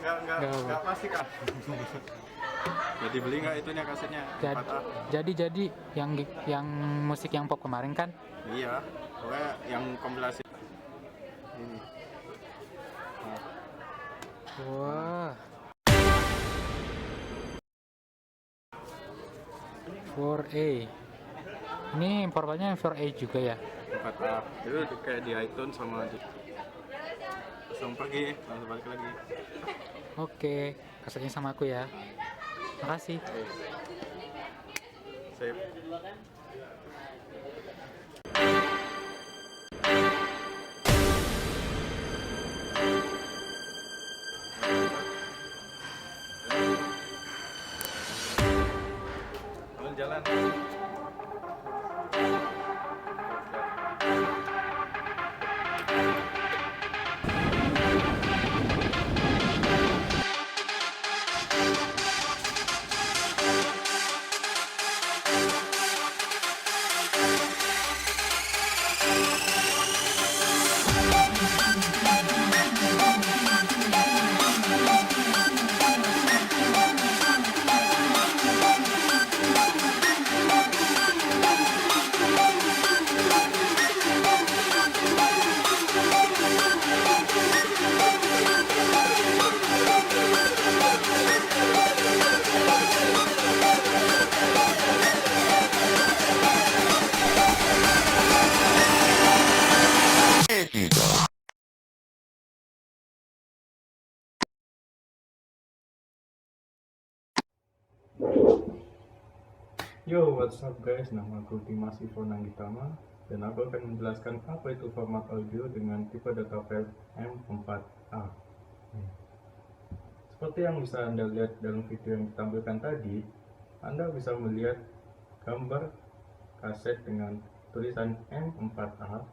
nggak pasti kan. Jadi beli nggak itunya kasetnya? Jadi yang musik yang pop kemarin kan? Iya, pokoknya yang kompilasi ini. Wah. 4A. Ini formatnya 4A juga ya? 4A. Itu kayak di iTunes sama di. Langsung pergi, langsung balik lagi. Oke, kasetnya sama aku ya. Makasih. Sip. Jalan. Yo, what's up guys? Nama aku Dimas Ivo Nanggitama dan aku akan menjelaskan apa itu format audio dengan tipe data file M4A. Seperti yang bisa Anda lihat dalam video yang ditampilkan tadi, Anda bisa melihat gambar kaset dengan tulisan M4A,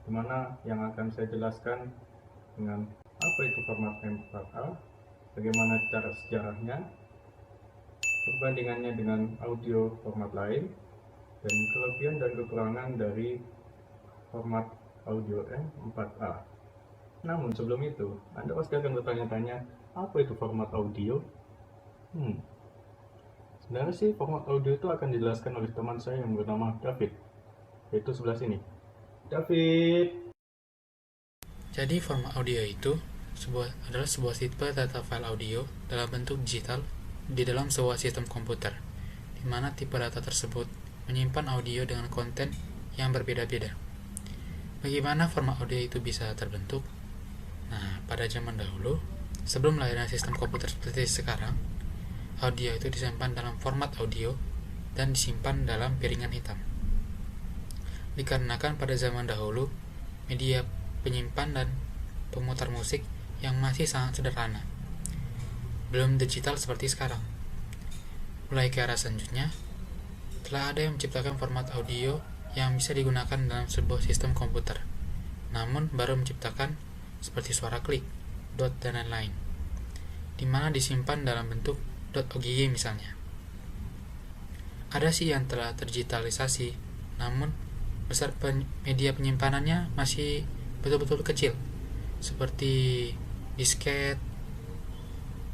dimana yang akan saya jelaskan dengan apa itu format M4A, bagaimana cara sejarahnya, perbandingannya dengan audio format lain, dan kelebihan dan kekurangan dari format audio M4A. Namun sebelum itu, Anda pasti akan bertanya-tanya, apa itu format audio? Sebenarnya sih format audio itu akan dijelaskan oleh teman saya yang bernama David, yaitu sebelah sini. David! Jadi format audio itu adalah sebuah tipe data file audio dalam bentuk digital di dalam sebuah sistem komputer, di mana tipe data tersebut menyimpan audio dengan konten yang berbeda-beda. Bagaimana format audio itu bisa terbentuk? Nah, pada zaman dahulu, sebelum lahirnya sistem komputer seperti sekarang, audio itu disimpan dalam format audio dan disimpan dalam piringan hitam. Dikarenakan pada zaman dahulu, media penyimpan dan pemutar musik yang masih sangat sederhana, belum digital seperti sekarang. Mulai ke arah selanjutnya, telah ada yang menciptakan format audio yang bisa digunakan dalam sebuah sistem komputer, namun baru menciptakan seperti suara klik, dot, dan lain-lain, di mana disimpan dalam bentuk .ogg misalnya. Ada sih yang telah terdigitalisasi, namun besar media penyimpanannya masih betul-betul kecil, seperti disket,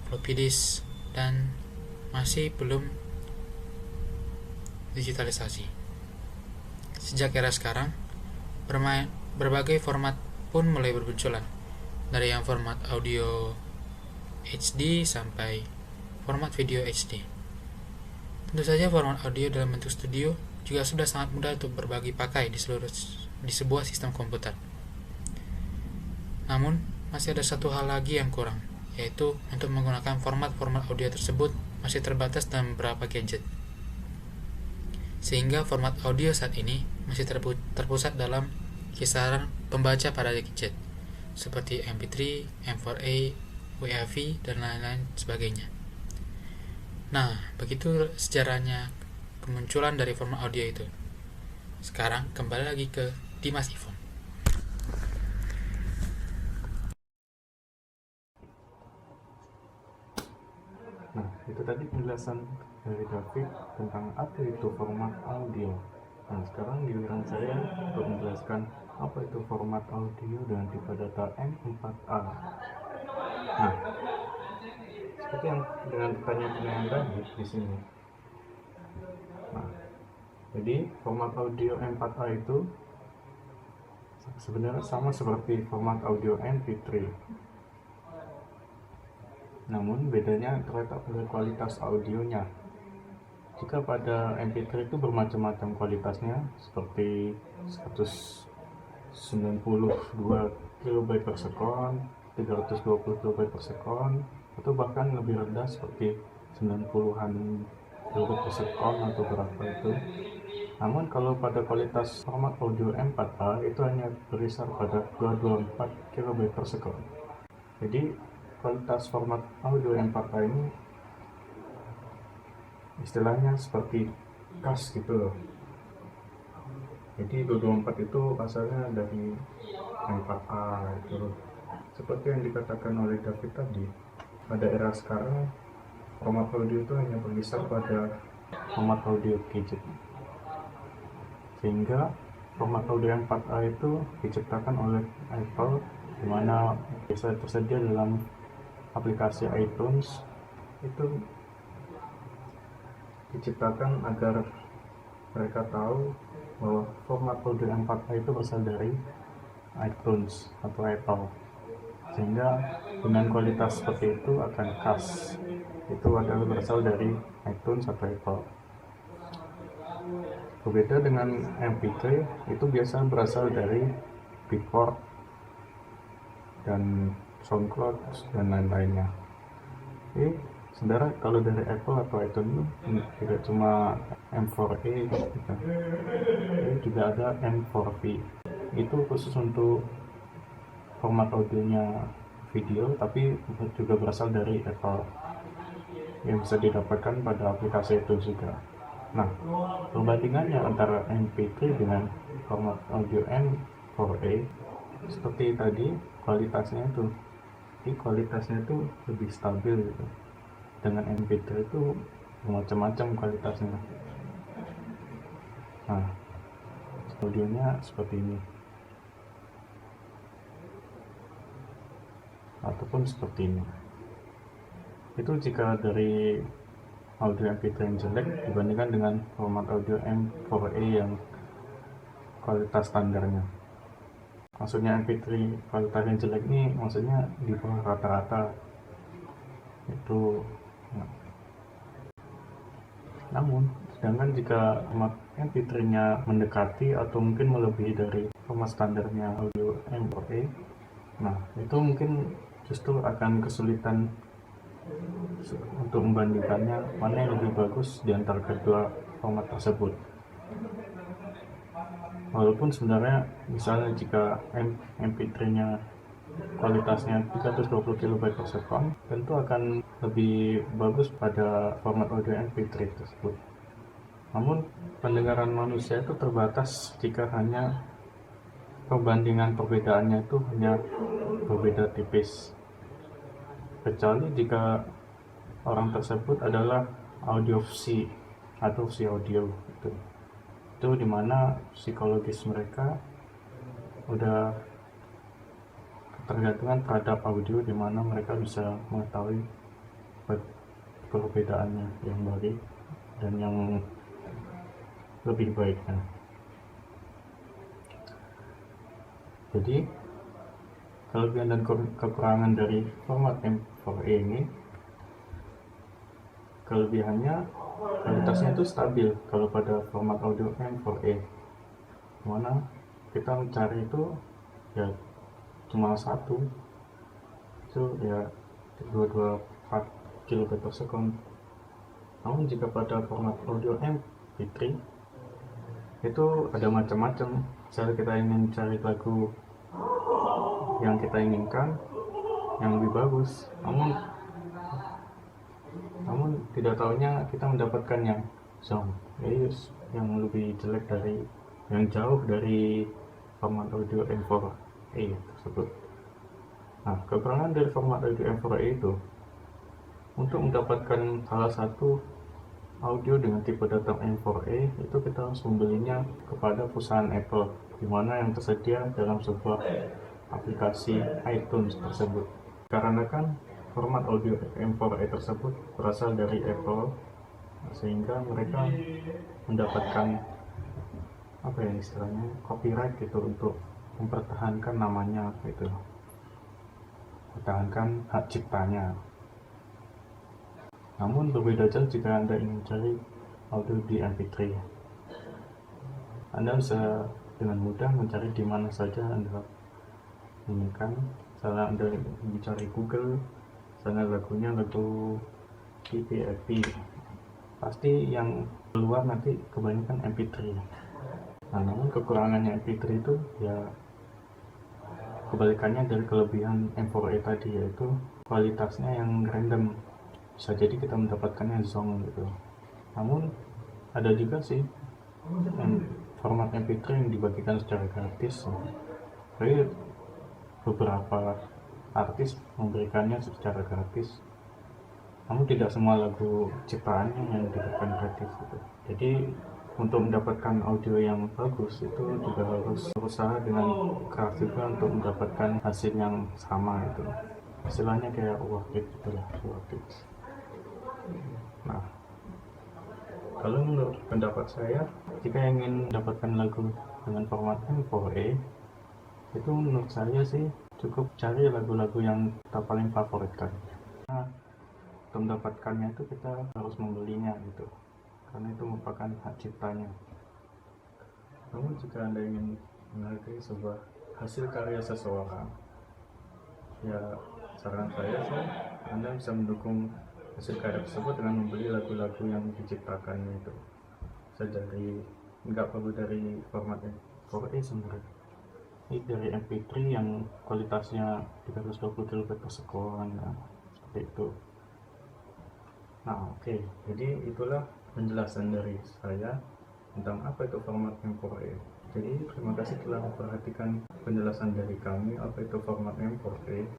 floppy disk, dan masih belum digitalisasi. Sejak era sekarang, berbagai format pun mulai bermunculan, dari yang format audio HD sampai format video HD. Tentu saja format audio dalam bentuk studio juga sudah sangat mudah untuk berbagi pakai di sebuah sistem komputer. Namun, masih ada satu hal lagi yang kurang, yaitu untuk menggunakan format-format audio tersebut masih terbatas dalam beberapa gadget. Sehingga format audio saat ini masih terpusat dalam kisaran pembaca pada gadget, seperti MP3, M4A, WAV, dan lain-lain sebagainya. Nah, begitu sejarahnya kemunculan dari format audio itu. Sekarang kembali lagi ke Dimas Ivo. Nah, itu tadi penjelasan dari David tentang apa itu format audio. Nah, sekarang giliran saya untuk menjelaskan apa itu format audio dengan tipe data M4A. Nah, seperti yang dengan pertanyaan tadi di sini. Nah, jadi format audio MP4A itu sebenarnya sama seperti format audio MP3. Namun bedanya terletak pada kualitas audionya. Jika pada MP3 itu bermacam-macam kualitasnya, seperti 192 KB per sekon, 320 KB per sekon, atau bahkan lebih rendah seperti 90-an KB per sekon atau berapa itu. Namun kalau pada kualitas format audio M4A itu hanya berkisar pada 224 KB per sekon. Jadi kualitas format audio M4A ini istilahnya seperti CAS gitu loh. Jadi 224 itu asalnya dari M4A itu. Seperti yang dikatakan oleh David tadi, pada era sekarang format audio itu hanya berkisar pada format audio gadget. Sehingga format audio M4A itu diciptakan oleh Apple, di mana bisa tersedia dalam aplikasi iTunes. Itu diciptakan agar mereka tahu bahwa format audio M4A itu berasal dari iTunes atau Apple, sehingga dengan kualitas seperti itu akan khas itu adalah berasal dari iTunes atau Apple. Berbeda dengan MP3, itu biasa berasal dari Beatport dan SoundCloud dan lain-lainnya. Saudara, kalau dari Apple atau iTunes tidak cuma M4A gitu. Juga ada M4V. Itu khusus untuk format audionya video, tapi juga berasal dari Apple, yang bisa didapatkan pada aplikasi itu juga. Nah, perbandingannya antara MP3 dengan format audio M4A seperti tadi, kualitasnya itu lebih stabil gitu. Dengan MP3 itu macam-macam kualitasnya. Nah, audionya seperti ini ataupun seperti ini. Itu jika dari audio MP3 yang jelek dibandingkan dengan format audio M4A yang kualitas standarnya. Maksudnya MP3 kualitas yang jelek ini maksudnya di bawah rata-rata itu. Namun, sedangkan jika format MP3-nya mendekati atau mungkin melebihi dari format standarnya audio M4A, nah itu mungkin justru akan kesulitan untuk membandingkannya mana yang lebih bagus di antara kedua format tersebut. Walaupun sebenarnya misalnya jika MP3-nya kualitasnya 320 KB per sekon, tentu akan lebih bagus pada format audio MP3 tersebut. Namun pendengaran manusia itu terbatas jika hanya perbandingan perbedaannya itu hanya berbeda tipis, kecuali jika orang tersebut adalah audiopsi atau opsi audio itu dimana psikologis mereka udah ketergantungan terhadap audio, di mana mereka bisa mengetahui perbedaannya yang baik dan yang lebih baiknya. Jadi kelebihan dan kekurangan dari format M4A ini, kelebihannya kualitasnya itu stabil kalau pada format audio M4A, mana kita mencari itu ya cuma satu, itu ya 224 KB per sekon. Namun jika pada format audio MP3 itu ada macam-macam. Misalnya kita ingin cari lagu yang kita inginkan yang lebih bagus, namun tidak tahunya kita mendapatkan yang sound yang lebih jelek dari, yang jauh dari format audio M4A tersebut. Nah, kekurangan dari format audio M4A itu, untuk mendapatkan salah satu audio dengan tipe data M4A itu kita harus membelinya kepada perusahaan Apple, di mana yang tersedia dalam sebuah aplikasi iTunes tersebut. Karena kan format audio M4A tersebut berasal dari Apple, sehingga mereka mendapatkan apa ya istilahnya copyright gitu untuk mempertahankan namanya gitu, mempertahankan hak ciptanya. Namun berbeda jauh jika Anda ingin mencari audio di MP3. Anda bisa dengan mudah mencari di mana saja Anda inginkan. Misalnya Anda mencari Google, misalnya lagunya lagu PPAP, pasti yang keluar nanti kebanyakan MP3. Nah, namun kekurangannya MP3 itu ya kebalikannya dari kelebihan M4A tadi, yaitu kualitasnya yang random. Bisa jadi kita mendapatkannya zonk gitu. Namun ada juga sih format MP3 yang dibagikan secara gratis. Jadi beberapa artis memberikannya secara gratis. Namun tidak semua lagu ciptaannya yang diberikan gratis gitu. Jadi untuk mendapatkan audio yang bagus itu juga harus berusaha dengan keras juga untuk mendapatkan hasil yang sama gitu. Istilahnya kayak worth it gitu lah, worth it. Nah, kalau menurut pendapat saya, jika ingin mendapatkan lagu dengan format M4A, itu menurut saya sih cukup cari lagu-lagu yang kita paling favoritkan. Nah, untuk mendapatkannya itu kita harus membelinya gitu, karena itu merupakan hak ciptanya. Namun jika Anda ingin menghargai sebuah hasil karya seseorang, ya saran saya sih Anda bisa mendukung hasil karya tersebut dengan membeli lagu-lagu yang diciptakannya itu. Bisa dari, nggak perlu dari format M4A sebenarnya, ini dari MP3 yang kualitasnya 320 kb/s, nah, seperti itu. Nah, oke. Jadi itulah penjelasan dari saya tentang apa itu format M4A. Jadi terima kasih telah memperhatikan penjelasan dari kami apa itu format M4A.